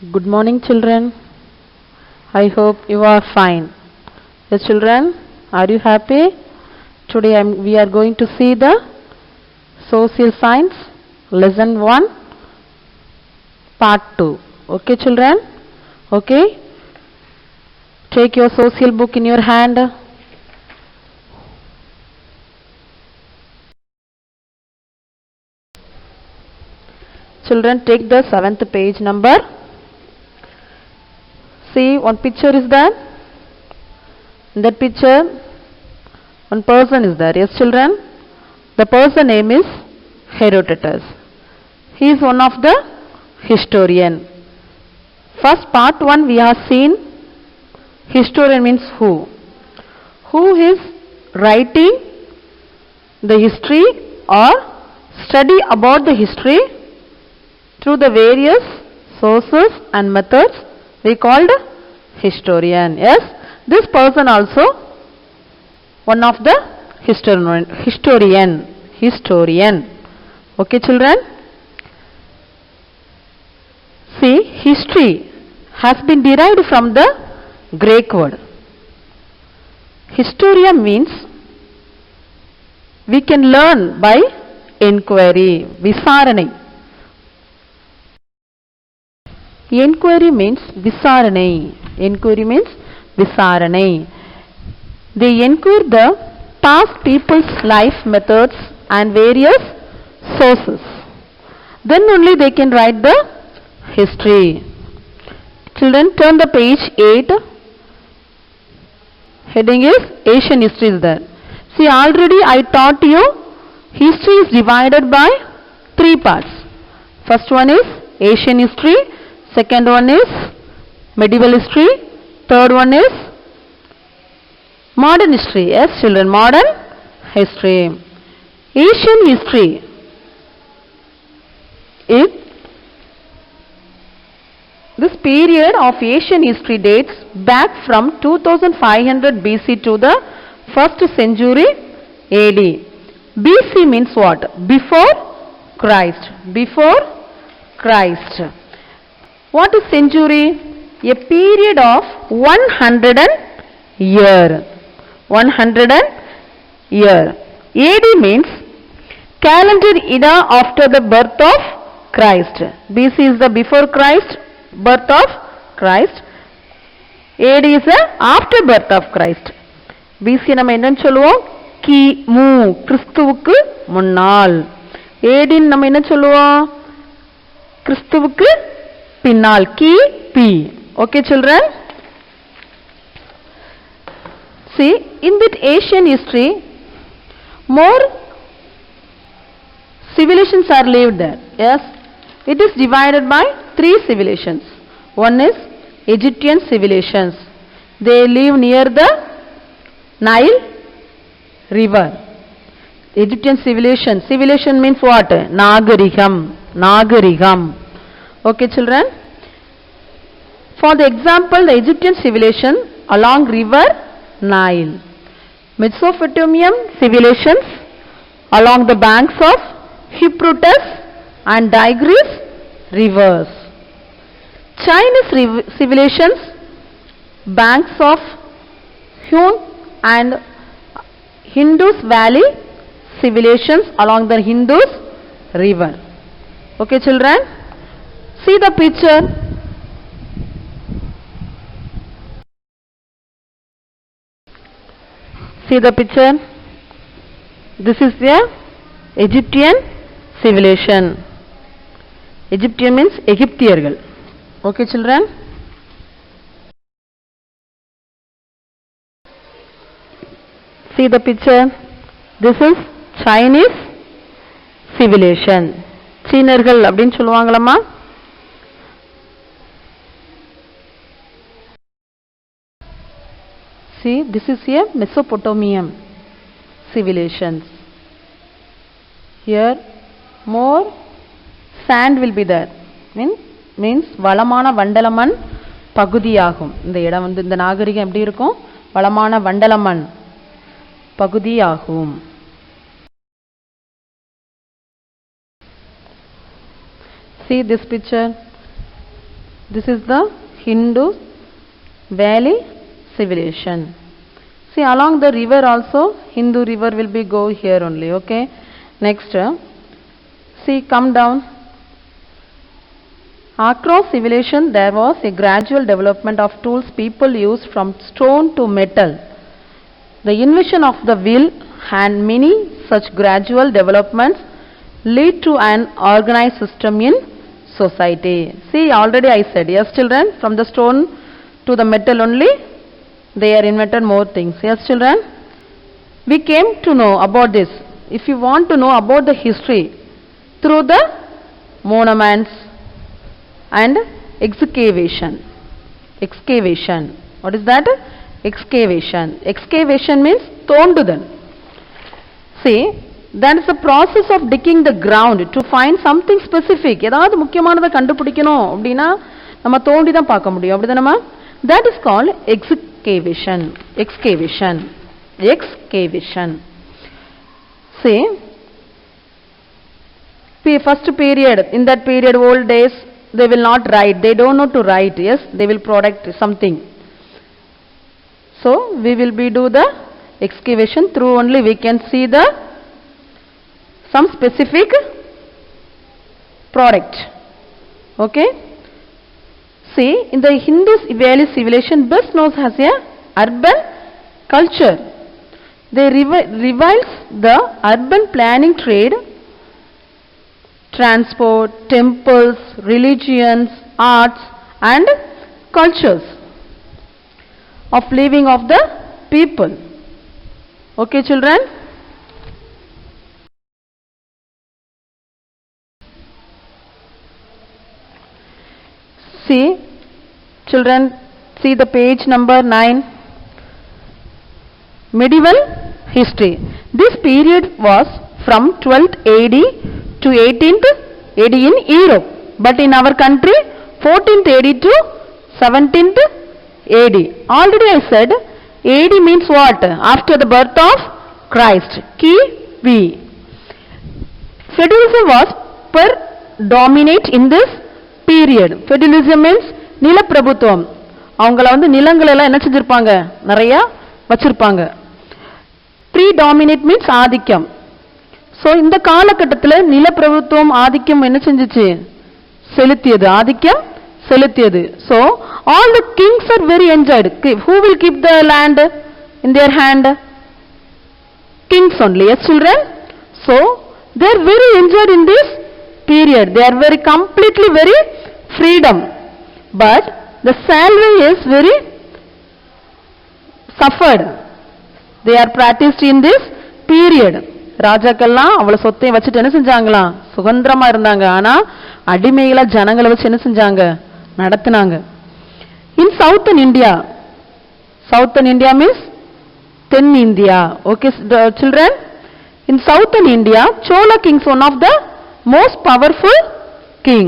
Good morning, children. I hope you are fine. Yes, children, are you happy? Today we are going to see the Social Science Lesson 1, Part 2. Okay, children? Okay? Take your social book in your hand. Children, take the 7th page number. See, one picture is there. In that picture, one person is there. Yes, children? The person name is Herodotus. He is one of the historian. First part 1 we have seen. Historian means who? Who is writing the history or study about the history through the various sources and methods we called historian. Yes, this person also one of the historian. Okay, children? See, history has been derived from the Greek word. Historia means we can learn by inquiry, visaranai. Inquiry means visaranai. Inquiry means visaranai. They inquire the past people's life methods and various sources. Then only they can write the history. Children, turn the page 8. Heading is Asian history is there. See, already I taught you history is divided by 3 parts. First one is Asian history. Second one is medieval history. Third one is modern history. Yes, children, modern history. Asian history is this period of Asian history dates back from 2500 BC to the 1st century AD. BC means what? Before Christ. Before Christ. What is century? A period of 100 year. 100 year. AD means calendar era after the birth of Christ. BC is the before Christ, birth of Christ. AD is the after birth of Christ. BC நம்ம என்னன்னு சொல்லுவோம்? கிமு, கிறிஸ்துவுக்கு முன்னால். AD நம்ம என்ன சொல்லுவோம்? கிறிஸ்துவுக்கு பின்னால், கிபி. Okay, children? See, in that Asian history, more civilizations are lived there. Yes, it is divided by 3 civilizations. One is Egyptian civilizations. They live near the Nile river. Egyptian civilization. Civilization means what? Nagarigam. Nagarigam. Okay, children? For the example, the Egyptian civilization along river Nile. Mesopotamian civilizations along the banks of Euphrates and Tigris rivers. Chinese civilizations banks of Huang and Indus Valley civilizations along the Indus river. Okay, children? See the picture. See the picture. This is the Egyptian civilization. Egyptian means Egyptian. Okay, children? See the picture. This is Chinese civilization. சீனர்கள் அப்படின்னு சொல்லுவாங்களம்மா? See, this is a Mesopotamian civilizations. Here more sand will be there. Means வளமான வண்டலமண் பகுதியாகும். இந்த இடம் வந்து இந்த நாகரிகம் எப்படி இருக்கும்? வளமான வண்டலமண் பகுதியாகும். See this picture. This is the Indus Valley civilization. See, along the river also, Hindu river will be go here only, okay. Next, see, come down. Across civilization there was a gradual development of tools people used from stone to metal. The invention of the wheel and many such gradual developments lead to an organized system in society. See, already I said, yes children, from the stone to the metal only they are invented more things. Yes children, we came to know about this. If you want to know about the history through the monuments and excavation. What is that? Excavation means thondudal. See, that is the process of digging the ground to find something specific. ஏதாவது முக்கியமானதை கண்டுபிடிக்கணும் அப்படினா நம்ம தோண்டி தான் பார்க்க முடியும். அப்படிதானமா? That is called excavation. See, first period, in that period, old days, they will not write. They don't know to write. Yes, they will product something. So, we will be do the excavation. Through only we can see the some specific product. Okay. See, in the Indus Valley civilization, best known as a urban culture. They revise the urban planning, trade, transport, temples, religions, arts and cultures of living of the people. Okay children? See, children, see the page number 9. Medieval history. This period was from 12th AD to 18th AD in Europe, but in our country 14th AD to 17th AD. Already I said AD means what? After the birth of Christ. Key. Feudalism was predominant in this period. Feudalism means நிலப்பிரபுத்துவம். அவங்கள நிலங்கள் எல்லாம் என்ன செஞ்சிருப்பாங்க? நிறைய வச்சிருப்பாங்க. Predominant means ஆதிக்கம். So இந்த காலகட்டத்தில் நிலப்பிரபுத்துவம் ஆதிக்கம் என்ன செஞ்சுச்சு? செலுத்தியது. ஆதிக்கம் செலுத்தியது. So all the kings are very enjoyed. Who will keep the land in their hand? Kings only. Yes children? So they are very enjoyed in this period. They are very completely very freedom. But the salary is very suffered. They are practiced in this period. ராஜாக்கள்லாம் அவ்வளவு சொத்தையும் வச்சுட்டு என்ன செஞ்சாங்களா? சுதந்திரமா இருந்தாங்க. ஆனா அடிமைகள ஜனங்களை வச்சு என்ன செஞ்சாங்க? நடத்துனாங்க. In southern India means then India. Okay children, in southern India, Chola kings one of the most powerful king.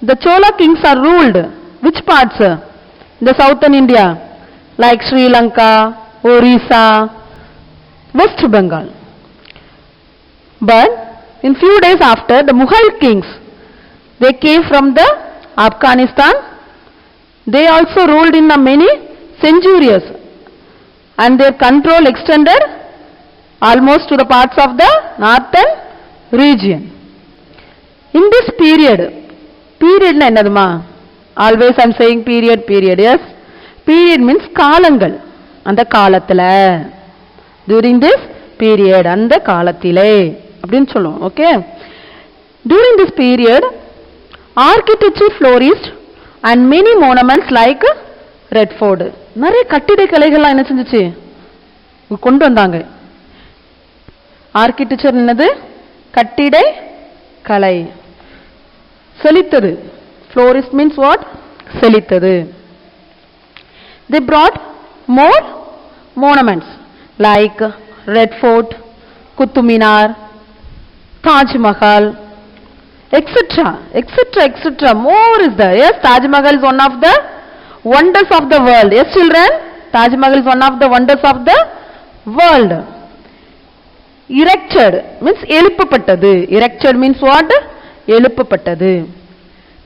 The Chola kings are ruled which parts? The southern India, like Sri Lanka, Orissa, West Bengal. But in few days after, the Mughal kings, they came from the Afghanistan. They also ruled in many centuries, and their control extended almost to the parts of the northern region. In this period na enaduma? Always I am saying period. Yes, period means காலங்கள். அந்த காலத்துல, during this period, அந்த காலத்திலே அப்படின்னு சொல்லுவோம். Okay. During this period, architecture flourished and many monuments like Red Fort. நிறைய கட்டிடக்கலைகள் என்ன செஞ்சுச்சு? கொண்டு வந்தாங்க. ஆர்கிடெக்சர் என்னது? கட்டிட கலை. செழித்தது. Flourished means what? செழித்தது. They brought more monuments like Red Fort, Qutub Minar, Taj Mahal, etc. More is there. Yes, Taj Mahal is one of the wonders of the world. Yes children, Taj Mahal is one of the wonders of the world. Erected means எழுப்பப்பட்டது. Erected means what? எழுப்பப்பட்டது.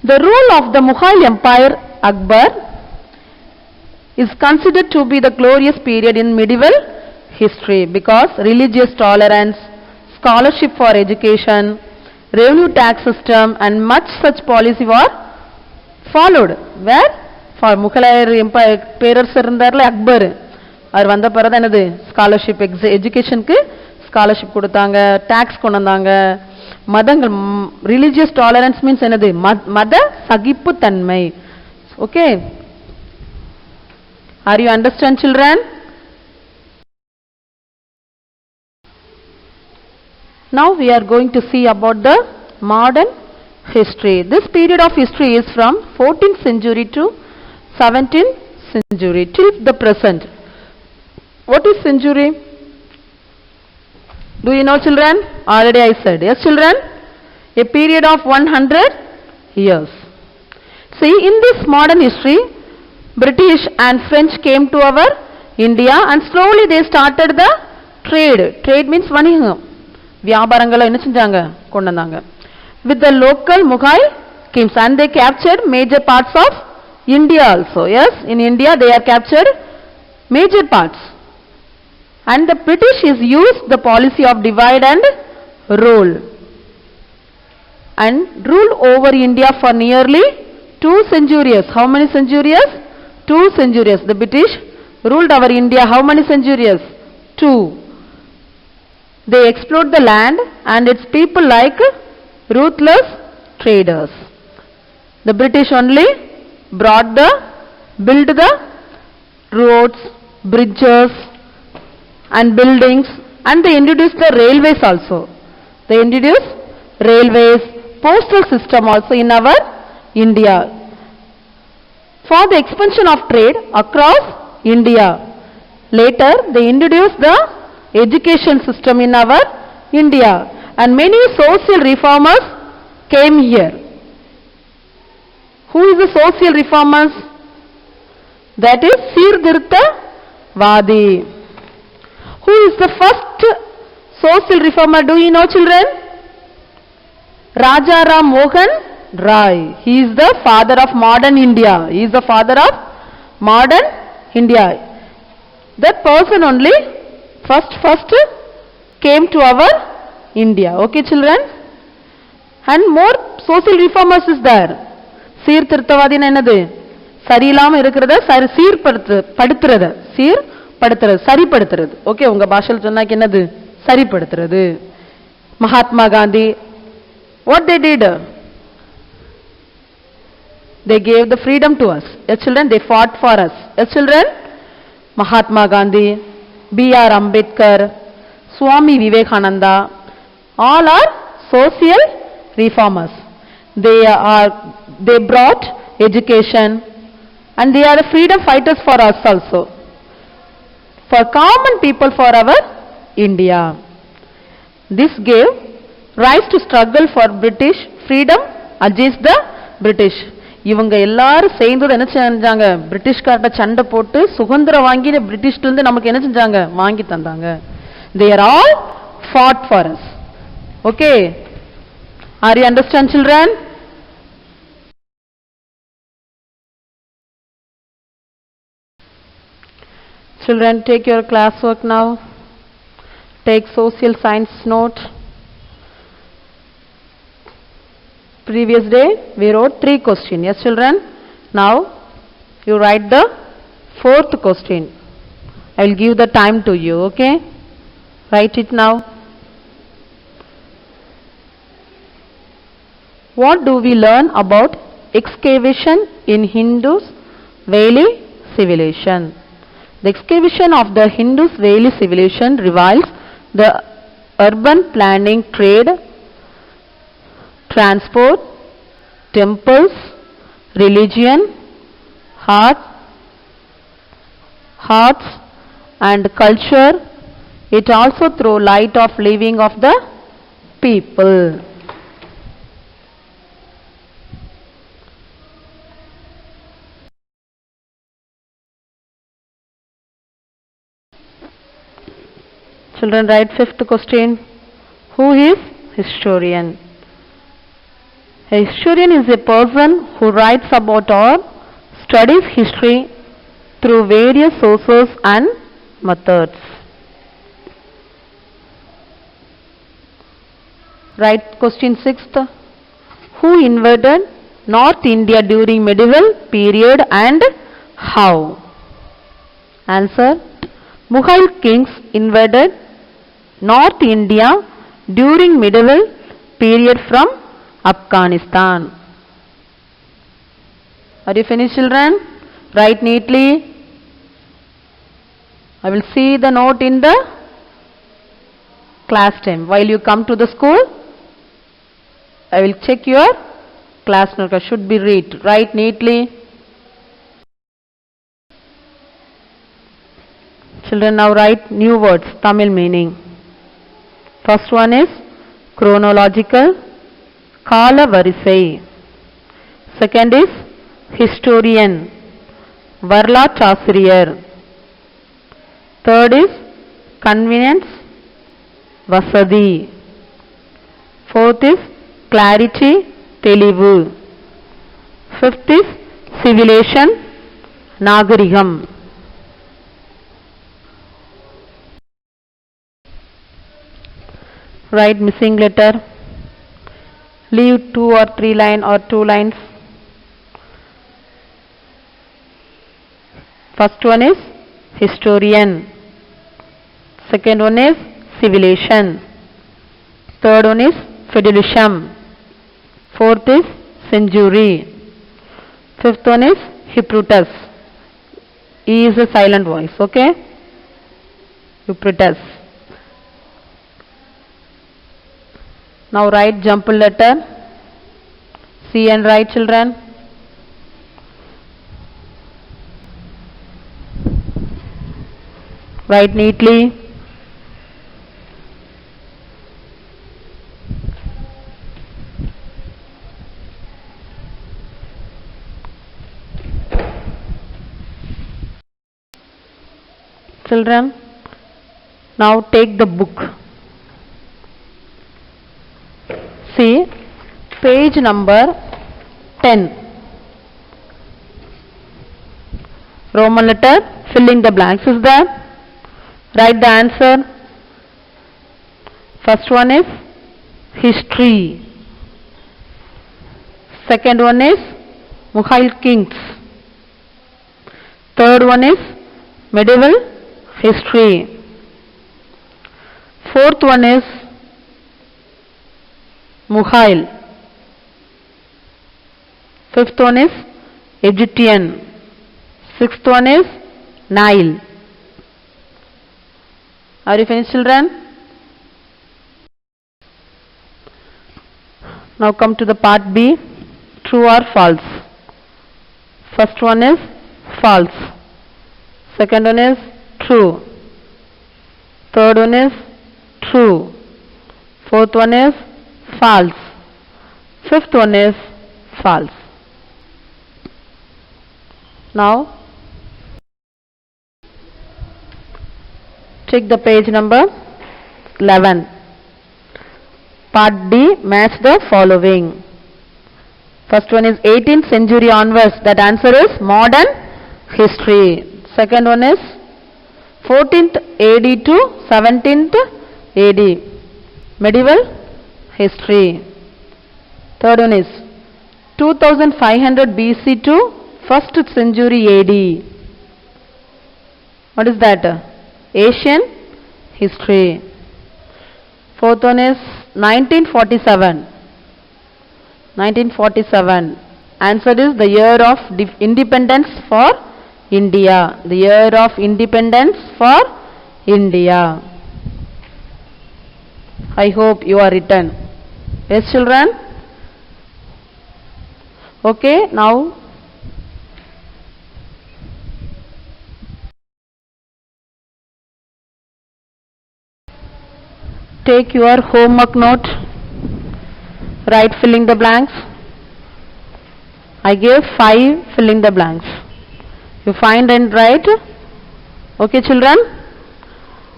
The rule of the Mughal Empire, Akbar, is considered to be the glorious period in medieval history because religious tolerance, scholarship for education, revenue tax system and much such policy were followed. Where? For Mughal Empire, பேரரசர் இருந்தார்ல அக்பர், அவர் வந்த பிறகு என்னது scholarship எஜுகேஷனுக்கு scholarship கொடுத்தாங்க, tax கொண்டு வந்தாங்க. மதங்கள் religious tolerance means என்னது மத சகிப்பு தன்மை. Okay, are you understand children? Now we are going to see about the modern history. This period of history is from 14th century to 17th century till the present. What is century? Do you know children? Already I said. Yes children? A period of 100 years. See, in this modern history, British and French came to our India and slowly they started the trade. Trade means வணிகம். வியாபாரங்களை என்ன செஞ்சாங்க கொண்டு வந்தாங்க. With the local Mughal kings and they captured major parts of India also. Yes, in India they are captured major parts. And the British is used the policy of divide and rule and rule over India for nearly 2 centuries. How many centuries? 2 centuries. The British ruled over India how many centuries? 2. They explored the land and its people like ruthless traders. The British only built the roads, bridges and buildings, and they introduced the railways also. They introduced railways, postal system also in our India. For the expansion of trade across India. Later they introduced the education system in our India and many social reformers came here. Who is the social reformers? That is Seerdirthavadi. Who is the first social reformer? Do you know children? Raja Ram Mohan Rai. He is the father of modern India. He is the father of modern India. That person only first came to our India. Okay children? And more social reformers is there. சீர்திருத்தவாதி என்னது சரியில்லாம இருக்கிறத சீர்படுத்துறது சரிப்படுத்துறது. Okay, உங்க பாஷையில் சொன்னாக்க என்னது சரிப்படுத்துறது. Mahatma Gandhi, what they did? They gave the freedom to us. Yes children, they fought for us. Yes children, Mahatma Gandhi, B.R. Ambedkar, Swami Vivekananda, all are social reformers. They brought education and they are the freedom fighters for us also, for common people, for our India. This gave rise to struggle for British freedom against the British. இவங்க எல்லாரும் சேர்ந்து என்ன செஞ்சாங்க, பிரிட்டிஷ்கார்ட்ட சண்டை போட்டு சுதந்திரம் வாங்கி பிரிட்டிஷ்ல இருந்து நமக்கு என்ன செஞ்சாங்க, வாங்கி தந்தாங்க. They are all fought for us. Okay, are you understand children? Children, take your classwork now. Take social science note. Previous day we wrote 3 questions. Yes children, now you write the 4th question. I will give the time to you. Okay, write it now. What do we learn about excavation in Hindus Valley civilization? The excavation of the Hindus Valley civilization reveals the urban planning, trade, transport, temples, religion, arts and culture. It also throws light of living of the people. Children, write 5th question. Who is historian? A historian is a person who writes about or studies history through various sources and methods. Right, question 6th. Who invaded North India during medieval period and how? Answer. Mughal kings invaded North India during medieval period from Afghanistan. Are you finished, children? Write neatly. I will see the note in the class time. While you come to the school, I will check your class note. Should be read. Write neatly. Children, now write new words, Tamil meaning. First one is chronological, Kala Varisai. Second is historian, Varlaachasiriyar. Third is convenience, Vasadi. Fourth is clarity, Telivu. Fifth is civilization, Nagarigam. Write missing letter. Leave 2 or 3 line or 2 lines. First one is historian. Second one is civilization. Third one is feudalism. Fourth is century. Fifth one is Hyprutus. E is a silent voice, okay? Hyprutus. Now write jumble letter. See and write, children. Write neatly. Children, now take the book. See, page number 10. Roman letter, filling the blanks is there. Write the answer. First one is history. Second one is Mughal kings. Third one is medieval history. Fourth one is Mughal. Fifth one is Egyptian. Sixth one is Nile. Are you finished, children? Now come to the part B. True or false? First one is false. Second one is true. Third one is true. Fourth one is false. Fifth one is false. Now check the page number 11. Part D, match the following. First one is 18th century onwards. That answer is modern history. Second one is 14th AD to 17th AD, medieval history. Third one is 2500 BC to 1st century AD. What is that? Asian history. Fourth one is 1947. 1947. Answer is the year of independence for India. The year of independence for India. I hope you are written. Yes, children? Okay, now take your homework note. Write filling the blanks. I gave 5 filling the blanks. You find and write. Okay, children?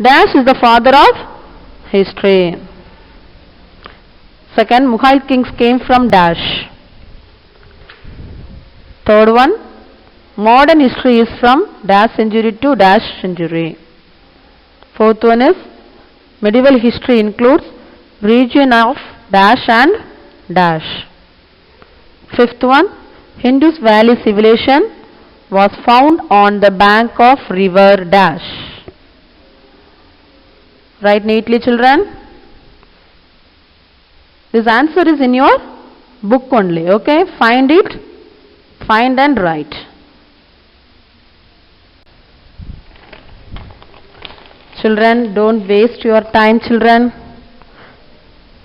Dash is the father of history. Second, Mughal kings came from dash. Third one, modern history is from dash century to dash century. Fourth one is medieval history includes region of dash and dash. Fifth one, Indus Valley civilization was found on the bank of river dash. Write neatly, children. This answer is in your book only, okay? Find it, find and write. Children, don't waste your time, children.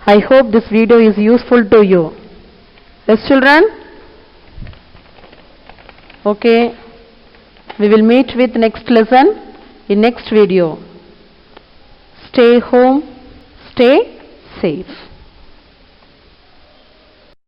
I hope this video is useful to you. Yes, children? Okay. We will meet with next lesson in next video. Stay home, stay safe.